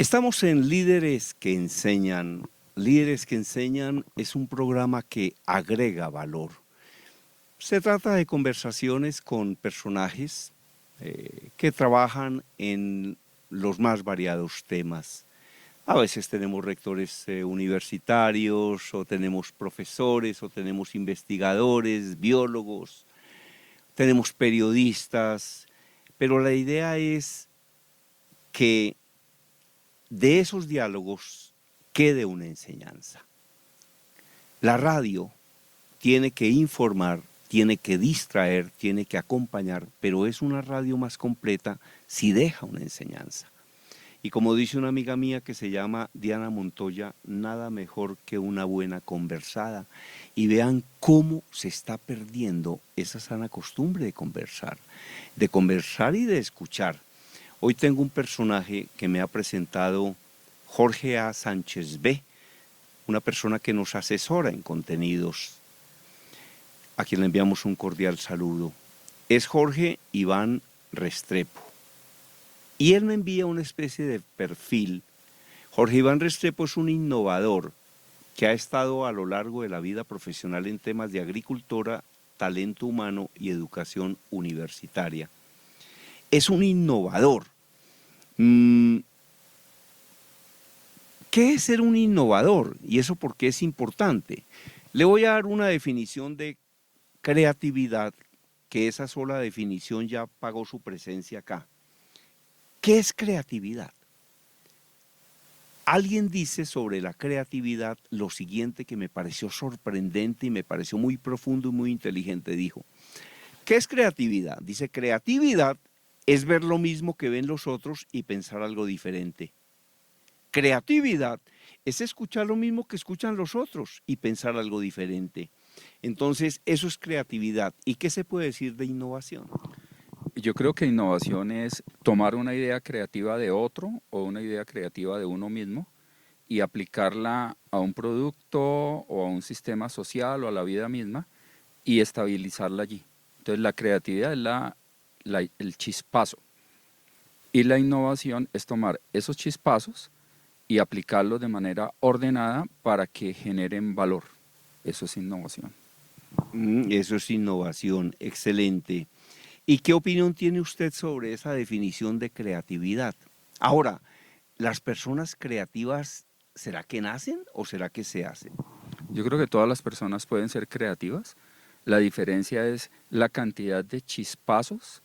Estamos en Líderes que Enseñan. Líderes que Enseñan es un programa que agrega valor. Se trata de conversaciones con personajes que trabajan en los más variados temas. A veces tenemos rectores universitarios, o tenemos profesores, o tenemos investigadores, biólogos, tenemos periodistas, pero la idea es que de esos diálogos quede una enseñanza. La radio tiene que informar, tiene que distraer, tiene que acompañar, pero es una radio más completa si deja una enseñanza. Y como dice una amiga mía que se llama Diana Montoya, nada mejor que una buena conversada. Y vean cómo se está perdiendo esa sana costumbre de conversar y de escuchar. Hoy tengo un personaje que me ha presentado Jorge A. Sánchez B., una persona que nos asesora en contenidos, a quien le enviamos un cordial saludo. Es Jorge Iván Restrepo. Y él me envía una especie de perfil. Jorge Iván Restrepo es un innovador que ha estado a lo largo de la vida profesional en temas de agricultura, talento humano y educación universitaria. Es un innovador. ¿Qué es ser un innovador? ¿Y eso por qué es importante? Le voy a dar una definición de creatividad, que esa sola definición ya pagó su presencia acá. ¿Qué es creatividad? Alguien dice sobre la creatividad lo siguiente que me pareció sorprendente y me pareció muy profundo y muy inteligente. Dijo, ¿qué es creatividad? Dice, creatividad es ver lo mismo que ven los otros y pensar algo diferente. Creatividad es escuchar lo mismo que escuchan los otros y pensar algo diferente. Entonces, eso es creatividad. ¿Y qué se puede decir de innovación? Yo creo que innovación es tomar una idea creativa de otro o una idea creativa de uno mismo y aplicarla a un producto o a un sistema social o a la vida misma y estabilizarla allí. Entonces la creatividad es el chispazo y la innovación es tomar esos chispazos y aplicarlos de manera ordenada para que generen valor. Eso es innovación. Eso es innovación, excelente. ¿Y qué opinión tiene usted sobre esa definición de creatividad? Ahora, ¿las personas creativas será que nacen o será que se hacen? Yo creo que todas las personas pueden ser creativas. La diferencia es la cantidad de chispazos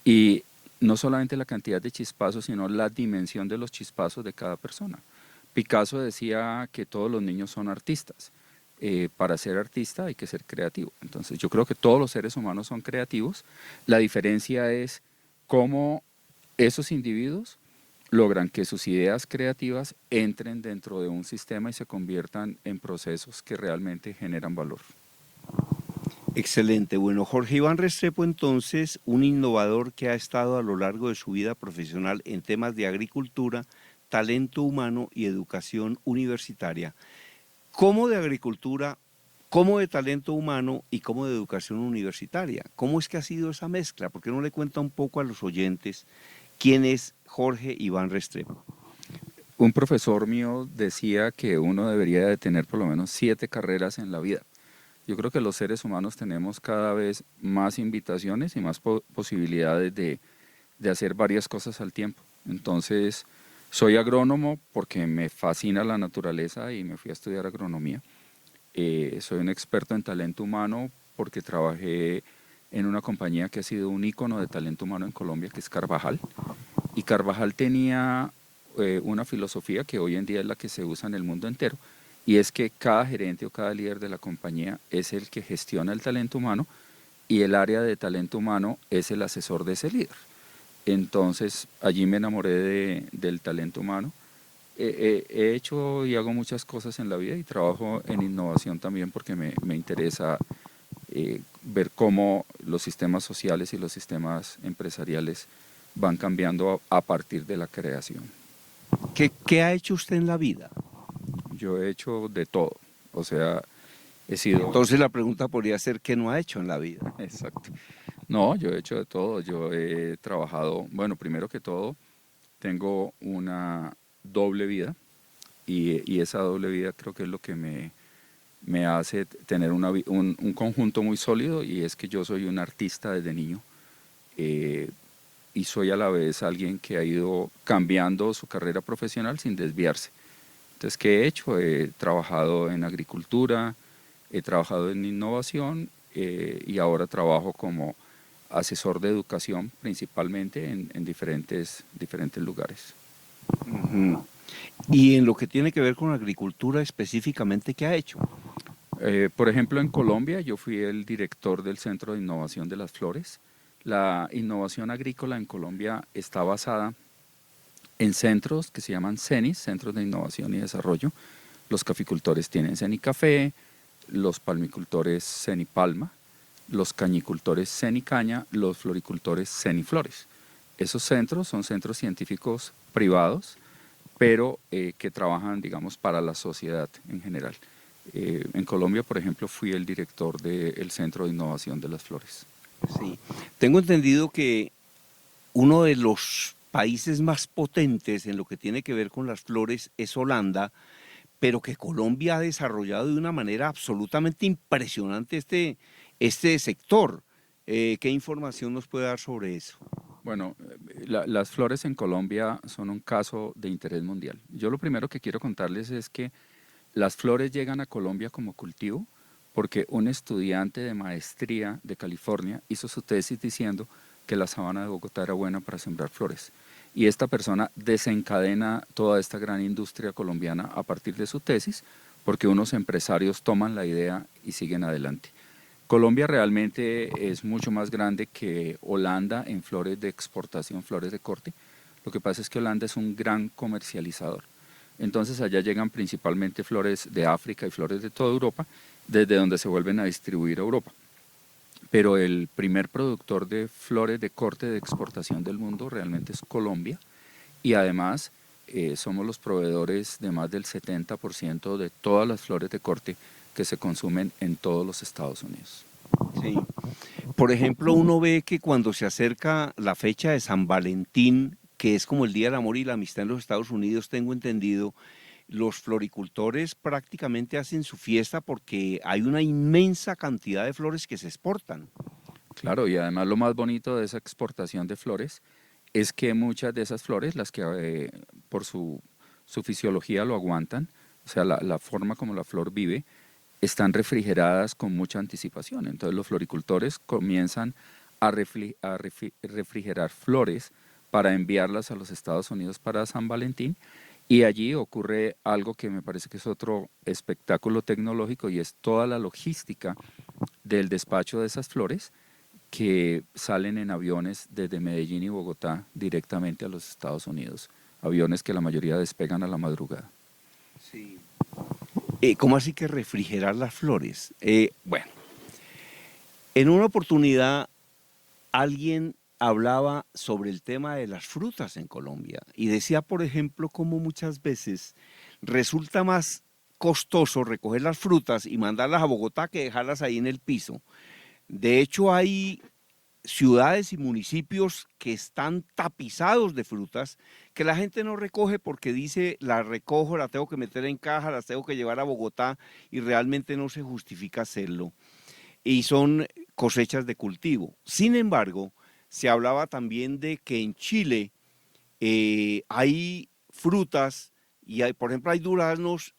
y no solamente la cantidad de chispazos, sino la dimensión de los chispazos de cada persona. Picasso decía que todos los niños son artistas. Para ser artista hay que ser creativo. Entonces yo creo que todos los seres humanos son creativos. La diferencia es cómo esos individuos logran que sus ideas creativas entren dentro de un sistema y se conviertan en procesos que realmente generan valor. Excelente. Bueno, Jorge Iván Restrepo, entonces, un innovador que ha estado a lo largo de su vida profesional en temas de agricultura, talento humano y educación universitaria. ¿Cómo de agricultura, cómo de talento humano y cómo de educación universitaria? ¿Cómo es que ha sido esa mezcla? ¿Por qué no le cuenta un poco a los oyentes quién es Jorge Iván Restrepo? Un profesor mío decía que uno debería de tener por lo menos 7 carreras en la vida. Yo creo que los seres humanos tenemos cada vez más invitaciones y más posibilidades de hacer varias cosas al tiempo. Entonces, soy agrónomo porque me fascina la naturaleza y me fui a estudiar agronomía. Soy un experto en talento humano porque trabajé en una compañía que ha sido un ícono de talento humano en Colombia, que es Carvajal. Y Carvajal tenía una filosofía que hoy en día es la que se usa en el mundo entero, y es que cada gerente o cada líder de la compañía es el que gestiona el talento humano y el área de talento humano es el asesor de ese líder. Entonces allí me enamoré del talento humano. He hecho y hago muchas cosas en la vida y trabajo en innovación también porque me interesa ver cómo los sistemas sociales y los sistemas empresariales van cambiando a partir de la creación. ¿Qué ha hecho usted en la vida? Yo he hecho de todo, o sea, he sido... Entonces la pregunta podría ser, ¿qué no ha hecho en la vida? Exacto. No, yo he hecho de todo, yo he trabajado, bueno, primero que todo, tengo doble vida y esa doble vida creo que es lo que me hace tener un conjunto muy sólido, y es que yo soy un artista desde niño, eh, y soy a la vez alguien que ha ido cambiando su carrera profesional sin desviarse. Entonces, ¿qué he hecho? He trabajado en agricultura, he trabajado en innovación, y ahora trabajo como asesor de educación principalmente en diferentes lugares. Ujú. Y en lo que tiene que ver con agricultura específicamente, ¿qué ha hecho? Por ejemplo, en Colombia yo fui el director del Centro de Innovación de las Flores. La innovación agrícola en Colombia está basada en centros que se llaman CENIS, Centros de Innovación y Desarrollo. Los caficultores tienen CENICAFÉ, los palmicultores CENIPALMA, los cañicultores CENICAña, los floricultores CENIFlores. Esos centros son centros científicos privados, pero que trabajan, digamos, para la sociedad en general. En Colombia, por ejemplo, fui el director del Centro de Innovación de las Flores. Sí. Tengo entendido que uno de los países más potentes en lo que tiene que ver con las flores es Holanda, pero que Colombia ha desarrollado de una manera absolutamente impresionante este sector. ¿Qué información nos puede dar sobre eso? Bueno, las flores en Colombia son un caso de interés mundial. Yo lo primero que quiero contarles es que las flores llegan a Colombia como cultivo porque un estudiante de maestría de California hizo su tesis diciendo que la sabana de Bogotá era buena para sembrar flores. Y esta persona desencadena toda esta gran industria colombiana a partir de su tesis, porque unos empresarios toman la idea y siguen adelante. Colombia realmente es mucho más grande que Holanda en flores de exportación, flores de corte. Lo que pasa es que Holanda es un gran comercializador. Entonces allá llegan principalmente flores de África y flores de toda Europa, desde donde se vuelven a distribuir a Europa. Pero el primer productor de flores de corte de exportación del mundo realmente es Colombia, y además somos los proveedores de más del 70% de todas las flores de corte que se consumen en todos los Estados Unidos. Sí. Por ejemplo, uno ve que cuando se acerca la fecha de San Valentín, que es como el Día del Amor y la Amistad en los Estados Unidos, tengo entendido, los floricultores prácticamente hacen su fiesta porque hay una inmensa cantidad de flores que se exportan. Claro, y además lo más bonito de esa exportación de flores es que muchas de esas flores, las que por su fisiología lo aguantan, o sea, la forma como la flor vive, están refrigeradas con mucha anticipación. Entonces los floricultores comienzan a refrigerar flores para enviarlas a los Estados Unidos para San Valentín, y allí ocurre algo que me parece que es otro espectáculo tecnológico, y es toda la logística del despacho de esas flores que salen en aviones desde Medellín y Bogotá directamente a los Estados Unidos, aviones que la mayoría despegan a la madrugada. Sí. ¿Cómo así que refrigerar las flores? Bueno, en una oportunidad alguien hablaba sobre el tema de las frutas en Colombia y decía, por ejemplo, cómo muchas veces resulta más costoso recoger las frutas y mandarlas a Bogotá que dejarlas ahí en el piso. De hecho, hay ciudades y municipios que están tapizados de frutas que la gente no recoge porque dice, la recojo, la tengo que meter en caja, las tengo que llevar a Bogotá y realmente no se justifica hacerlo. Y son cosechas de cultivo. Sin embargo, se hablaba también de que en Chile hay frutas y hay, por ejemplo, hay duraznos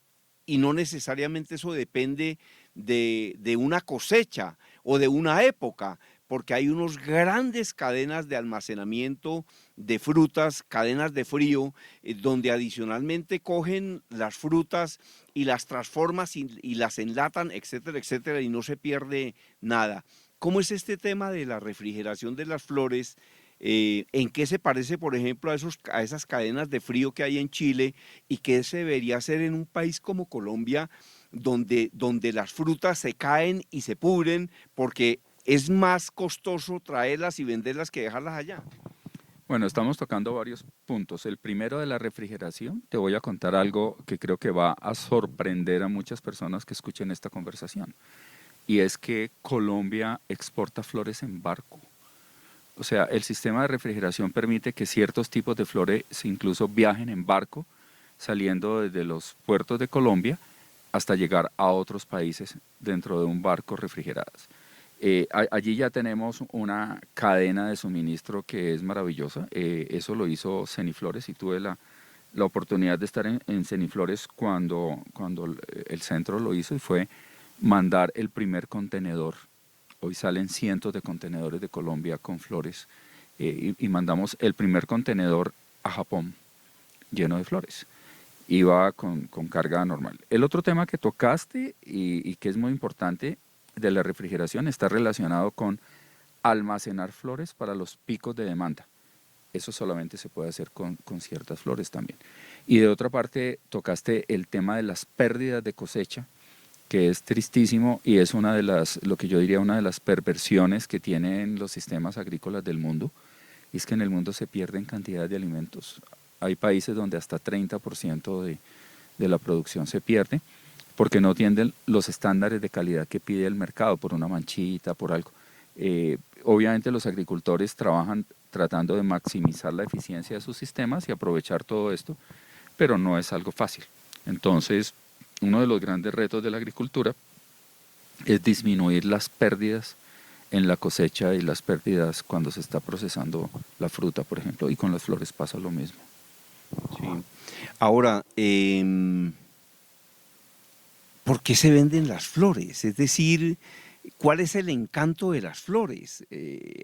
y no necesariamente eso depende de una cosecha o de una época, porque hay unos grandes cadenas de almacenamiento de frutas, cadenas de frío, donde adicionalmente cogen las frutas y las transforman y las enlatan, etcétera, etcétera, y no se pierde nada. ¿Cómo es este tema de la refrigeración de las flores? ¿En qué se parece, por ejemplo, a esas cadenas de frío que hay en Chile y qué se debería hacer en un país como Colombia, donde las frutas se caen y se pudren porque es más costoso traerlas y venderlas que dejarlas allá? Bueno, estamos tocando varios puntos. El primero, de la refrigeración, te voy a contar algo que creo que va a sorprender a muchas personas que escuchen esta conversación. Y es que Colombia exporta flores en barco. O sea, el sistema de refrigeración permite que ciertos tipos de flores incluso viajen en barco saliendo desde los puertos de Colombia hasta llegar a otros países dentro de un barco refrigeradas. Allí ya tenemos una cadena de suministro que es maravillosa. Eso lo hizo Ceniflores y tuve la oportunidad de estar en Ceniflores cuando el centro lo hizo, y fue mandar el primer contenedor. Hoy salen cientos de contenedores de Colombia con flores, y mandamos el primer contenedor a Japón lleno de flores. Iba con carga normal. El otro tema que tocaste y que es muy importante de la refrigeración está relacionado con almacenar flores para los picos de demanda. Eso solamente se puede hacer con ciertas flores también. Y de otra parte, tocaste el tema de las pérdidas de cosecha, que es tristísimo y es una de las, lo que yo diría, una de las perversiones que tienen los sistemas agrícolas del mundo. Y es que en el mundo se pierden cantidad de alimentos. Hay países donde hasta 30% de la producción se pierde porque no tienen los estándares de calidad que pide el mercado, por una manchita, por algo. Obviamente los agricultores trabajan tratando de maximizar la eficiencia de sus sistemas y aprovechar todo esto, pero no es algo fácil. Entonces, uno de los grandes retos de la agricultura es disminuir las pérdidas en la cosecha y las pérdidas cuando se está procesando la fruta, por ejemplo, y con las flores pasa lo mismo. Sí. Ahora, ¿por qué se venden las flores? Es decir, ¿cuál es el encanto de las flores?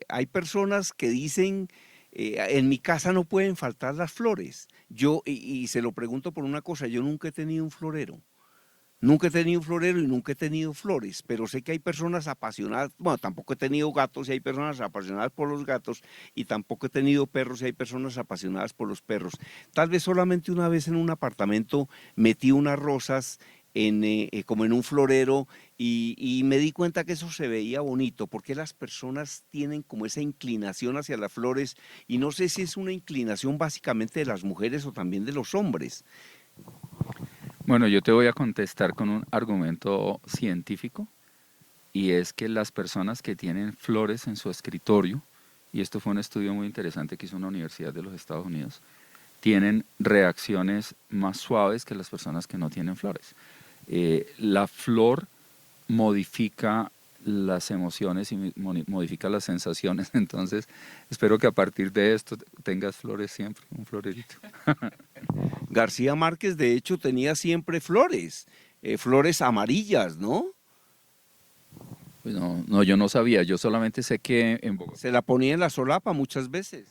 Hay personas que dicen, en mi casa no pueden faltar las flores. Y se lo pregunto por una cosa, yo nunca he tenido un florero. Nunca he tenido un florero y nunca he tenido flores, pero sé que hay personas apasionadas, bueno, tampoco he tenido gatos y hay personas apasionadas por los gatos, y tampoco he tenido perros y hay personas apasionadas por los perros. Tal vez solamente una vez en un apartamento metí unas rosas como en un florero y me di cuenta que eso se veía bonito, porque las personas tienen como esa inclinación hacia las flores, y no sé si es una inclinación básicamente de las mujeres o también de los hombres. Bueno, yo te voy a contestar con un argumento científico, y es que las personas que tienen flores en su escritorio, y esto fue un estudio muy interesante que hizo una universidad de los Estados Unidos, tienen reacciones más suaves que las personas que no tienen flores. La flor modifica las emociones y modifica las sensaciones, entonces espero que a partir de esto tengas flores siempre, un florerito. García Márquez, de hecho, tenía siempre flores, flores amarillas, ¿no? Pues no, yo no sabía, yo solamente sé que en Bogotá, Se la ponía en la solapa muchas veces.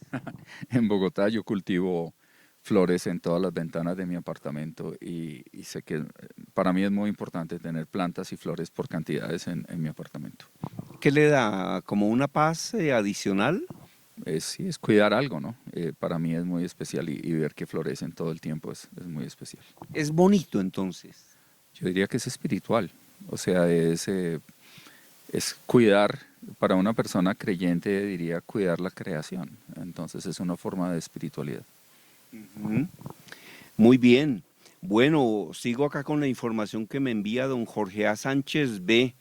en Bogotá yo cultivo flores en todas las ventanas de mi apartamento, y sé que para mí es muy importante tener plantas y flores por cantidades en mi apartamento. ¿Qué le da? ¿Como una paz adicional? Sí, es cuidar algo, ¿no? Para mí es muy especial, y ver que florecen todo el tiempo es muy especial. Es bonito entonces. Yo diría que es espiritual, o sea, es cuidar, para una persona creyente diría cuidar la creación, entonces es una forma de espiritualidad. Ujú. Muy bien. Bueno, sigo acá con la información que me envía don Jorge A. Sánchez B.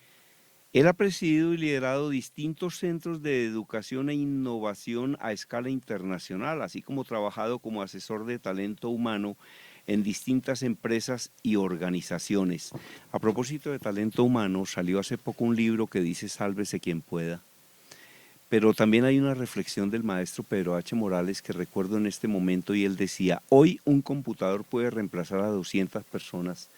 Él ha presidido y liderado distintos centros de educación e innovación a escala internacional, así como trabajado como asesor de talento humano en distintas empresas y organizaciones. A propósito de talento humano, salió hace poco un libro que dice Sálvese quien pueda. Pero también hay una reflexión del maestro Pedro H. Morales que recuerdo en este momento, y él decía, hoy un computador puede reemplazar a 200 personas,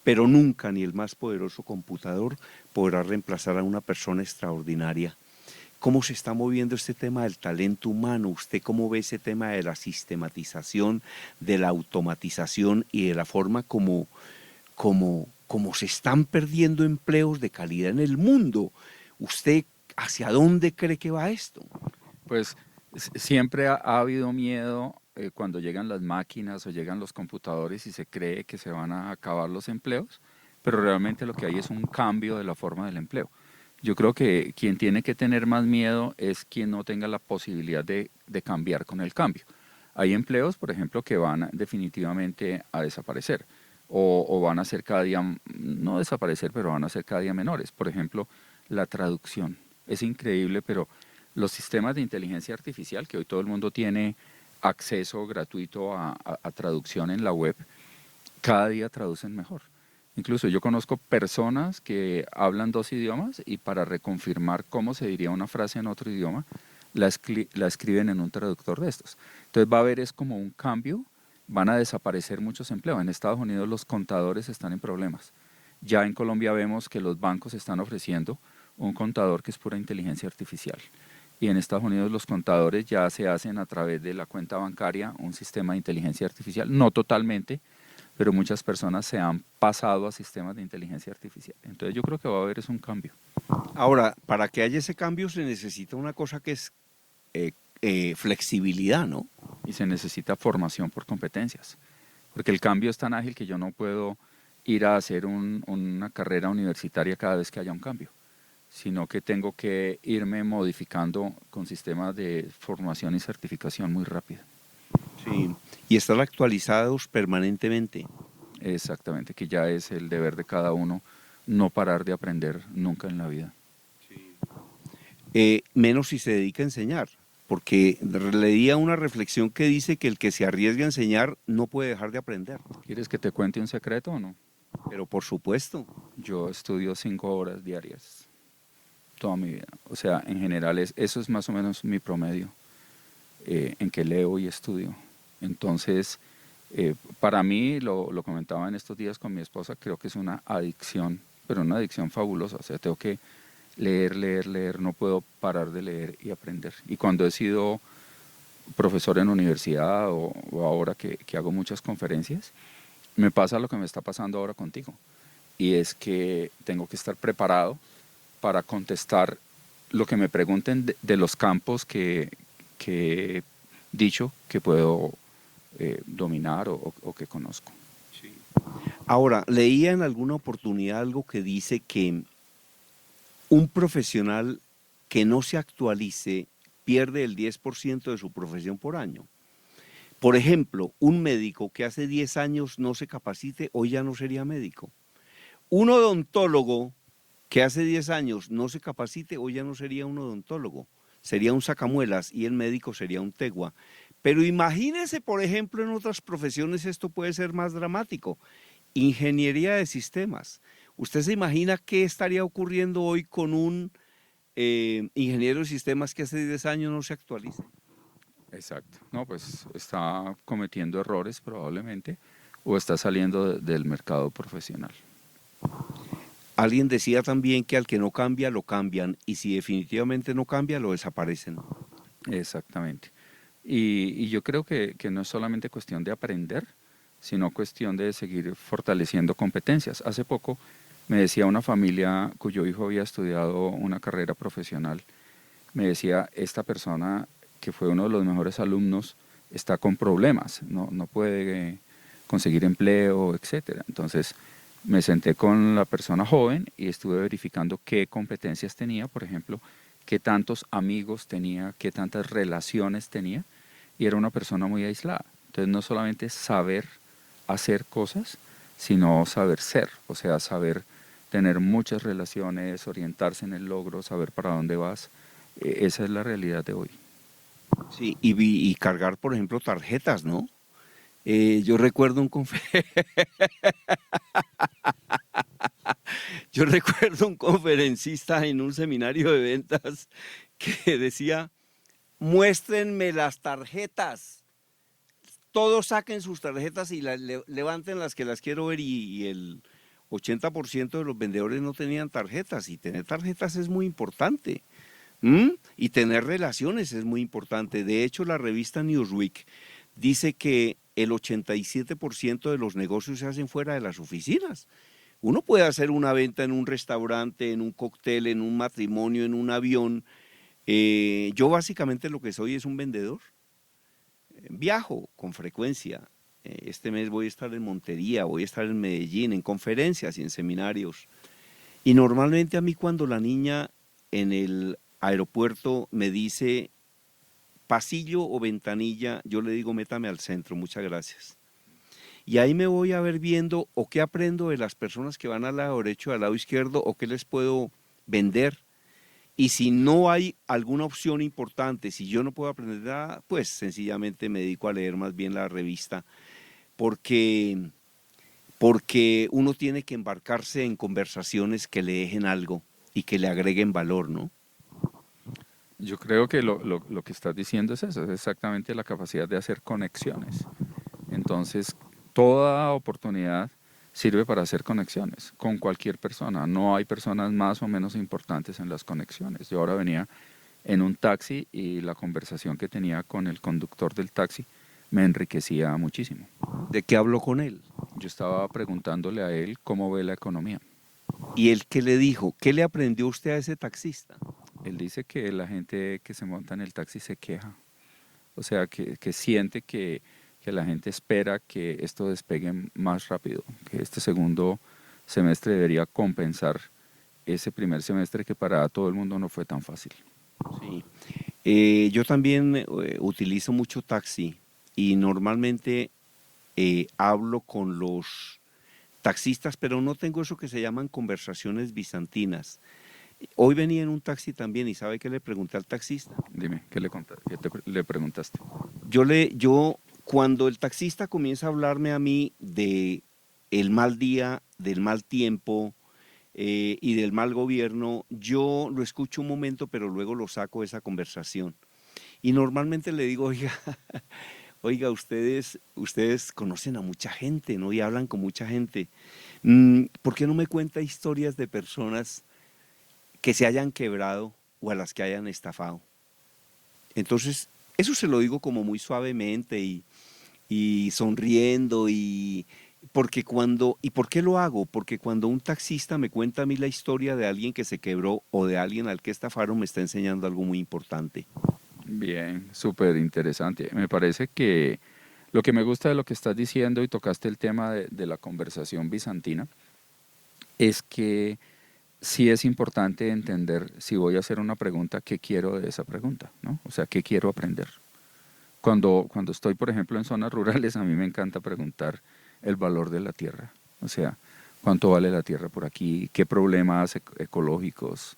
pero nunca ni el más poderoso computador podrá reemplazar a una persona extraordinaria. ¿Cómo se está moviendo este tema del talento humano? ¿Usted cómo ve ese tema de la sistematización, de la automatización y de la forma como se están perdiendo empleos de calidad en el mundo? ¿Usted hacia dónde cree que va esto? Pues siempre ha habido miedo cuando llegan las máquinas o llegan los computadores y se cree que se van a acabar los empleos, pero realmente lo que hay es un cambio de la forma del empleo. Yo creo que quien tiene que tener más miedo es quien no tenga la posibilidad de cambiar con el cambio. Hay empleos, por ejemplo, que van definitivamente a desaparecer, o van a ser cada día, no desaparecer, pero van a ser cada día menores. Por ejemplo, la traducción. Es increíble, pero los sistemas de inteligencia artificial, que hoy todo el mundo tiene acceso gratuito a traducción en la web, cada día traducen mejor. Incluso yo conozco personas que hablan 2 idiomas y para reconfirmar cómo se diría una frase en otro idioma, la escriben en un traductor de estos. Entonces va a haber es como un cambio, van a desaparecer muchos empleos. En Estados Unidos los contadores están en problemas. Ya en Colombia vemos que los bancos están ofreciendo un contador que es pura inteligencia artificial. Y en Estados Unidos los contadores ya se hacen a través de la cuenta bancaria un sistema de inteligencia artificial, no totalmente, pero muchas personas se han pasado a sistemas de inteligencia artificial. Entonces yo creo que va a haber es un cambio. Ahora, para que haya ese cambio se necesita una cosa que es flexibilidad, ¿no? Y se necesita formación por competencias, porque el cambio es tan ágil que yo no puedo ir a hacer una carrera universitaria cada vez que haya un cambio, sino que tengo que irme modificando con sistemas de formación y certificación muy rápido. Sí. Y estar actualizados permanentemente. Exactamente, que ya es el deber de cada uno no parar de aprender nunca en la vida. Menos si se dedica a enseñar, porque leía una reflexión que dice que el que se arriesga a enseñar no puede dejar de aprender. ¿Quieres que te cuente un secreto o no? Pero por supuesto. Yo estudio 5 horas diarias toda mi vida. O sea, en general eso es más o menos mi promedio en que leo y estudio. Entonces, para mí, lo comentaba en estos días con mi esposa, creo que es una adicción, pero una adicción fabulosa. O sea, tengo que leer, leer, leer, no puedo parar de leer y aprender. Y cuando he sido profesor en universidad o ahora que hago muchas conferencias, me pasa lo que me está pasando ahora contigo. Y es que tengo que estar preparado para contestar lo que me pregunten de los campos que he dicho que puedo dominar o que conozco. Sí. Ahora, leía en alguna oportunidad algo que dice que un profesional que no se actualice pierde el 10% de su profesión por año. Por ejemplo, un médico que hace 10 años no se capacite, hoy ya no sería médico. Un odontólogo que hace 10 años no se capacite, hoy ya no sería un odontólogo, sería un sacamuelas y el médico sería un tegua. Pero imagínese, por ejemplo, en otras profesiones esto puede ser más dramático. Ingeniería de sistemas. ¿Usted se imagina qué estaría ocurriendo hoy con un ingeniero de sistemas que hace 10 años no se actualice? Exacto. No, pues está cometiendo errores probablemente o está saliendo del mercado profesional. Alguien decía también que al que no cambia lo cambian y si definitivamente no cambia lo desaparecen. Exactamente. Y yo creo que no es solamente cuestión de aprender, sino cuestión de seguir fortaleciendo competencias. Hace poco me decía una familia cuyo hijo había estudiado una carrera profesional, me decía, esta persona que fue uno de los mejores alumnos está con problemas, no puede conseguir empleo, etcétera. Entonces me senté con la persona joven y estuve verificando qué competencias tenía, por ejemplo, qué tantos amigos tenía, qué tantas relaciones tenía, y era una persona muy aislada. Entonces no solamente saber hacer cosas, sino saber ser, o sea, saber tener muchas relaciones, orientarse en el logro, saber para dónde vas. Esa es la realidad de hoy. Sí, y cargar, por ejemplo, tarjetas, ¿no? Yo recuerdo yo recuerdo un conferencista en un seminario de ventas que decía, muéstrenme las tarjetas. Todos saquen sus tarjetas y levanten las que las quiero ver y el 80% de los vendedores no tenían tarjetas y tener tarjetas es muy importante. Y tener relaciones es muy importante. De hecho, la revista Newsweek dice que el 87% de los negocios se hacen fuera de las oficinas. Uno puede hacer una venta en un restaurante, en un cóctel, en un matrimonio, en un avión. Yo básicamente lo que soy es un vendedor. Viajo con frecuencia. Este mes voy a estar en Montería, voy a estar en Medellín, en conferencias y en seminarios. Y normalmente a mí cuando la niña en el aeropuerto me dice pasillo o ventanilla, yo le digo métame al centro, muchas gracias. Y ahí me voy a ver viendo o qué aprendo de las personas que van al lado derecho, al lado izquierdo, o qué les puedo vender. Y si no hay alguna opción importante, si yo no puedo aprender nada, pues sencillamente me dedico a leer más bien la revista, porque porque uno tiene que embarcarse en conversaciones que le dejen algo y que le agreguen valor, ¿no? Yo creo que lo que estás diciendo es eso, es exactamente la capacidad de hacer conexiones. Entonces, toda oportunidad sirve para hacer conexiones con cualquier persona. No hay personas más o menos importantes en las conexiones. Yo ahora venía en un taxi y la conversación que tenía con el conductor del taxi me enriquecía muchísimo. ¿De qué habló con él? Yo estaba preguntándole a él cómo ve la economía. ¿Y él qué le dijo? ¿Qué le aprendió usted a ese taxista? Él dice que la gente que se monta en el taxi se queja, o sea, que siente que la gente espera que esto despegue más rápido, que este segundo semestre debería compensar ese primer semestre que para todo el mundo no fue tan fácil. Sí. Yo también utilizo mucho taxi y normalmente hablo con los taxistas, pero no tengo eso que se llaman conversaciones bizantinas. Hoy venía en un taxi también y ¿sabe qué le pregunté al taxista? Dime, ¿le preguntaste? Cuando el taxista comienza a hablarme a mí de el mal día, del mal tiempo y del mal gobierno, yo lo escucho un momento, pero luego lo saco de esa conversación. Y normalmente le digo, oiga, oiga, ustedes conocen a mucha gente, ¿no? Y hablan con mucha gente. ¿Por qué no me cuenta historias de personas que se hayan quebrado o a las que hayan estafado? Entonces, eso se lo digo como muy suavemente y sonriendo ¿y por qué lo hago? Porque cuando un taxista me cuenta a mí la historia de alguien que se quebró o de alguien al que estafaron, me está enseñando algo muy importante. Bien, súper interesante. Me parece que lo que me gusta de lo que estás diciendo y tocaste el tema de la conversación bizantina es que sí es importante entender si voy a hacer una pregunta, qué quiero de esa pregunta, ¿no? O sea, qué quiero aprender. Cuando estoy, por ejemplo, en zonas rurales, a mí me encanta preguntar el valor de la tierra. O sea, cuánto vale la tierra por aquí, qué problemas ecológicos.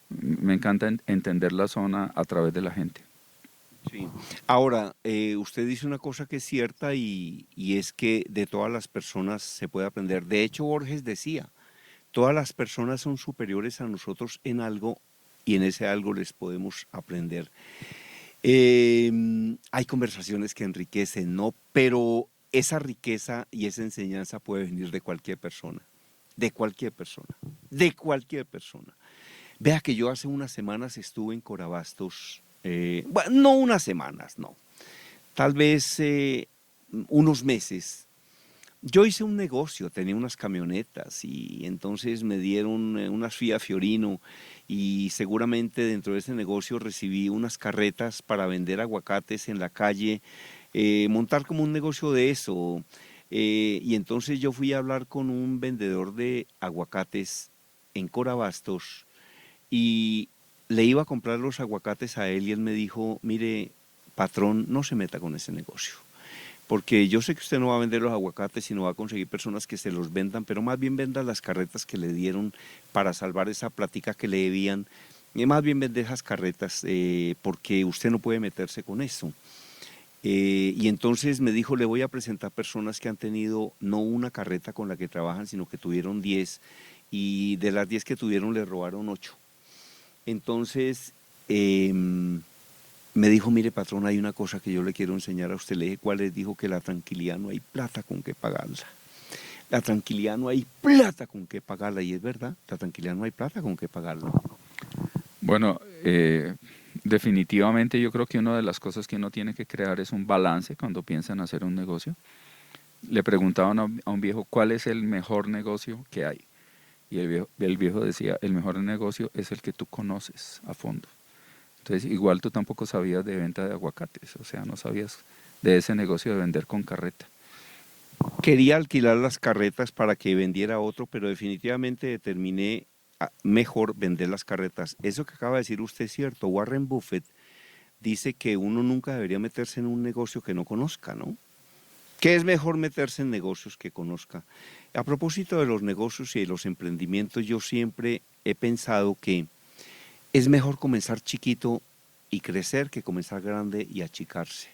Me encanta entender la zona a través de la gente. Sí. Ahora, usted dice una cosa que es cierta y es que de todas las personas se puede aprender. De hecho, Borges decía, todas las personas son superiores a nosotros en algo y en ese algo les podemos aprender. Hay conversaciones que enriquecen, ¿no? Pero esa riqueza y esa enseñanza puede venir de cualquier persona, de cualquier persona, de cualquier persona. Vea que yo hace unas semanas estuve en Corabastos, bueno, no unas semanas, no, tal vez unos meses. Yo hice un negocio, tenía unas camionetas y entonces me dieron unas Fiat Fiorino y seguramente dentro de ese negocio recibí unas carretas para vender aguacates en la calle, montar como un negocio de eso. Y entonces yo fui a hablar con un vendedor de aguacates en Corabastos y le iba a comprar los aguacates a él y él me dijo, mire, patrón, no se meta con ese negocio. Porque yo sé que usted no va a vender los aguacates, sino va a conseguir personas que se los vendan, pero más bien venda las carretas que le dieron para salvar esa plática que le debían. Y más bien vende esas carretas, porque usted no puede meterse con eso. Y entonces me dijo, le voy a presentar personas que han tenido no una carreta con la que trabajan, sino que tuvieron 10, y de las 10 que tuvieron le robaron 8. Entonces me dijo, mire patrón, hay una cosa que yo le quiero enseñar a usted. Le dije, ¿cuál es? Dijo que la tranquilidad no hay plata con que pagarla. La tranquilidad no hay plata con que pagarla. Y es verdad, la tranquilidad no hay plata con que pagarla. Bueno, definitivamente yo creo que una de las cosas que uno tiene que crear es un balance cuando piensa en hacer un negocio. Le preguntaban a un viejo cuál es el mejor negocio que hay. Y el viejo decía, el mejor negocio es el que tú conoces a fondo. Entonces, igual tú tampoco sabías de venta de aguacates, o sea, no sabías de ese negocio de vender con carreta. Quería alquilar las carretas para que vendiera otro, pero definitivamente determiné mejor vender las carretas. Eso que acaba de decir usted es cierto. Warren Buffett dice que uno nunca debería meterse en un negocio que no conozca, ¿no? Que es mejor meterse en negocios que conozca. A propósito de los negocios y de los emprendimientos, yo siempre he pensado que es mejor comenzar chiquito y crecer que comenzar grande y achicarse.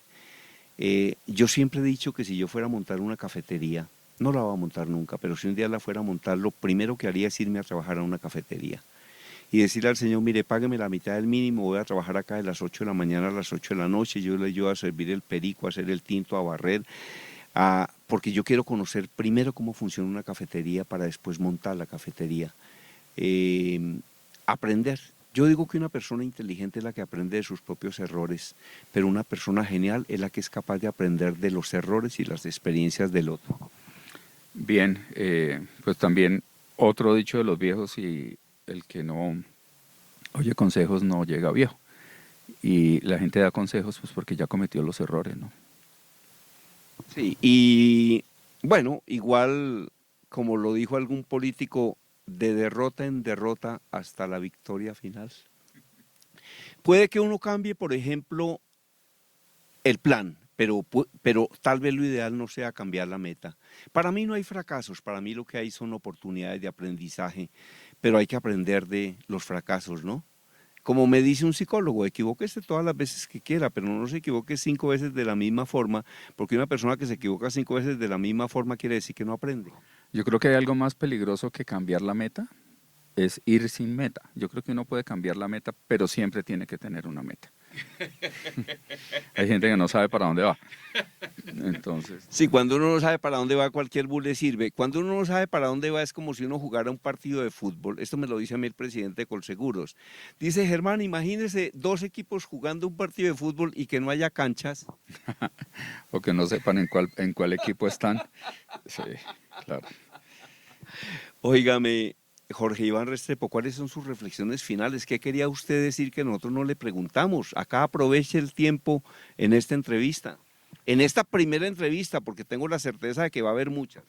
Yo siempre he dicho que si yo fuera a montar una cafetería, no la va a montar nunca, pero si un día la fuera a montar, lo primero que haría es irme a trabajar a una cafetería y decirle al señor, mire, págueme la mitad del mínimo, voy a trabajar acá de las 8 de la mañana a las 8 de la noche, yo le ayudo a servir el perico, a hacer el tinto, a barrer, porque yo quiero conocer primero cómo funciona una cafetería para después montar la cafetería. Aprender. Yo digo que una persona inteligente es la que aprende de sus propios errores, pero una persona genial es la que es capaz de aprender de los errores y las experiencias del otro. Bien, pues también otro dicho de los viejos, y el que no oye consejos no llega viejo. Y la gente da consejos pues porque ya cometió los errores, ¿no? Sí, y bueno, igual como lo dijo algún político, de derrota en derrota hasta la victoria final. Puede que uno cambie, por ejemplo, el plan, pero tal vez lo ideal no sea cambiar la meta. Para mí no hay fracasos, para mí lo que hay son oportunidades de aprendizaje, pero hay que aprender de los fracasos, ¿no? Como me dice un psicólogo, equivóquese todas las veces que quiera, pero no se equivoque 5 veces de la misma forma, porque una persona que se equivoca 5 veces de la misma forma quiere decir que no aprende. Yo creo que hay algo más peligroso que cambiar la meta, es ir sin meta. Yo creo que uno puede cambiar la meta, pero siempre tiene que tener una meta. Hay gente que no sabe para dónde va. Entonces, Sí, cuando uno no sabe para dónde va, cualquier bus le sirve. Cuando uno no sabe para dónde va, es como si uno jugara un partido de fútbol. Esto me lo dice a mí el presidente de Colseguros. Dice, Germán, imagínese 2 equipos jugando un partido de fútbol y que no haya canchas. o que no sepan en cuál equipo están. Sí, claro. Óigame, Jorge Iván Restrepo, ¿cuáles son sus reflexiones finales? ¿Qué quería usted decir que nosotros no le preguntamos? Acá aproveche el tiempo en esta entrevista. En esta primera entrevista, porque tengo la certeza de que va a haber muchas.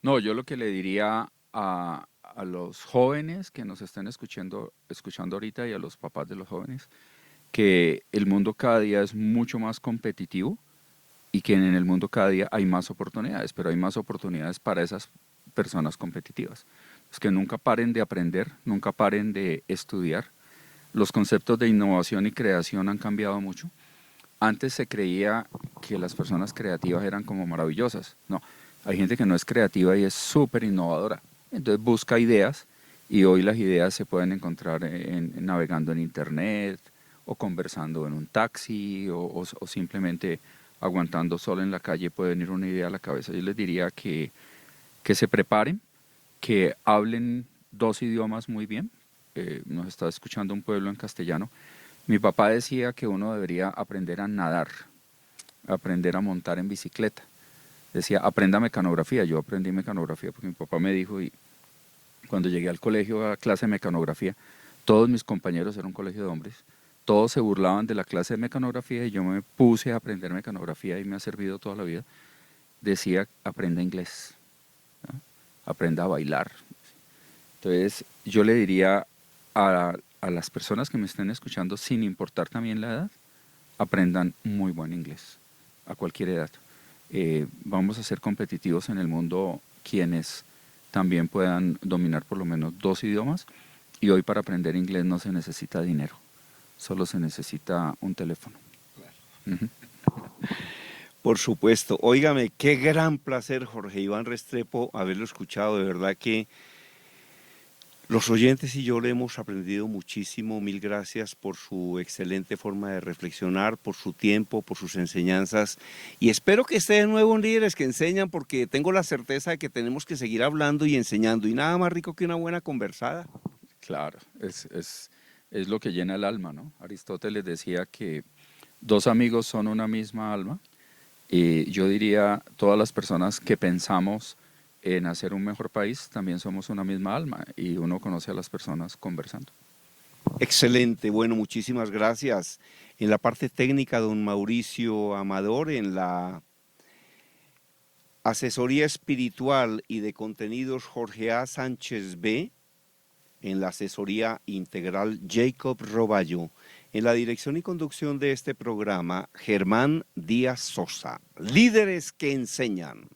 No, yo lo que le diría a los jóvenes que nos están escuchando ahorita y a los papás de los jóvenes, que el mundo cada día es mucho más competitivo y que en el mundo cada día hay más oportunidades, pero hay más oportunidades para esas personas competitivas. Es que nunca paren de aprender, nunca paren de estudiar. Los conceptos de innovación y creación han cambiado mucho. Antes se creía que las personas creativas eran como maravillosas. No, hay gente que no es creativa y es súper innovadora. Entonces busca ideas y hoy las ideas se pueden encontrar navegando en internet o conversando en un taxi o simplemente aguantando solo en la calle puede venir una idea a la cabeza. Yo les diría que se preparen, que hablen 2 idiomas muy bien. Nos está escuchando un pueblo en castellano. Mi papá decía que uno debería aprender a nadar, aprender a montar en bicicleta. Decía, aprenda mecanografía. Yo aprendí mecanografía porque mi papá me dijo, y cuando llegué al colegio a clase de mecanografía, todos mis compañeros, era un colegio de hombres, todos se burlaban de la clase de mecanografía y yo me puse a aprender mecanografía y me ha servido toda la vida. Decía, aprenda inglés, ¿no? Aprenda a bailar. Entonces, yo le diría a las personas que me estén escuchando, sin importar también la edad, aprendan muy buen inglés, a cualquier edad. Vamos a ser competitivos en el mundo quienes también puedan dominar por lo menos 2 idiomas, y hoy para aprender inglés no se necesita dinero, solo se necesita un teléfono. Claro. Uh-huh. Por supuesto. Óigame, qué gran placer, Jorge Iván Restrepo, haberlo escuchado. De verdad que los oyentes y yo le hemos aprendido muchísimo. Mil gracias por su excelente forma de reflexionar, por su tiempo, por sus enseñanzas. Y espero que esté de nuevo en Líderes que Enseñan, porque tengo la certeza de que tenemos que seguir hablando y enseñando. Y nada más rico que una buena conversada. Claro, es lo que llena el alma, ¿no? Aristóteles decía que 2 amigos son una misma alma. Y yo diría, todas las personas que pensamos en hacer un mejor país, también somos una misma alma y uno conoce a las personas conversando. Excelente, bueno, muchísimas gracias. En la parte técnica, don Mauricio Amador, en la asesoría espiritual y de contenidos, Jorge A. Sánchez B., en la asesoría integral, Jacob Roballo. En la dirección y conducción de este programa, Germán Díaz Sosa. Líderes que Enseñan.